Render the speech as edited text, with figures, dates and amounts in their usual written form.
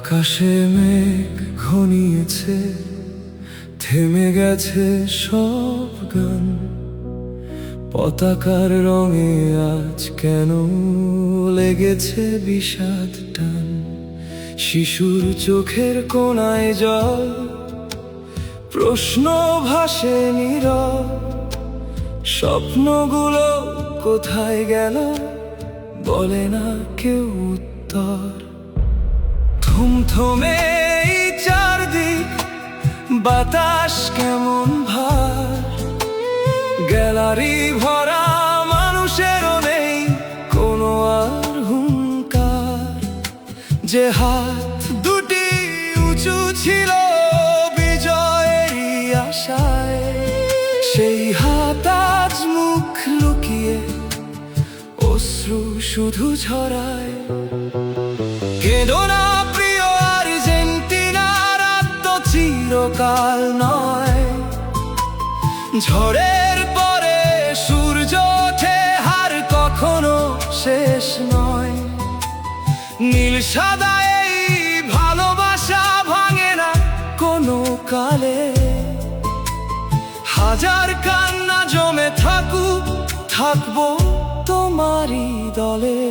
আকাশে মেঘ ঘনিয়েছে, থেমে গেছে সব গান। পতাকার রঙে আজ কেন লেগেছে বিষাদ টান। শিশুর চোখের কোণায় জল, প্রশ্ন ভাসে নীরব। স্বপ্নগুলো কোথায় গেল, বলে না কেউ উত্তর। থমথমে এই চারদিক, বাতাস কেমন ভার। গ্যালারি ভরা মানুষেরও নেই কোনো আর হুঙ্কার। যে হাত দুটি উঁচু ছিল বিজয়েরই আশায়, সেই হাত আজ মুখ লুকিয়ে অশ্রু শুধু ঝরায়। কেঁদো না প্রিয় আর্জেন্টিনা, রাত তো চিরকাল নয়। ঝড়ের পরে সূর্য ওঠে, হার কখনো শেষ নয়। নীল সাদা এই ভালোবাসা ভাঙে না কোনো কালে। হাজার কান্না জমে থাকুক, থাকবো তোমারই দলে।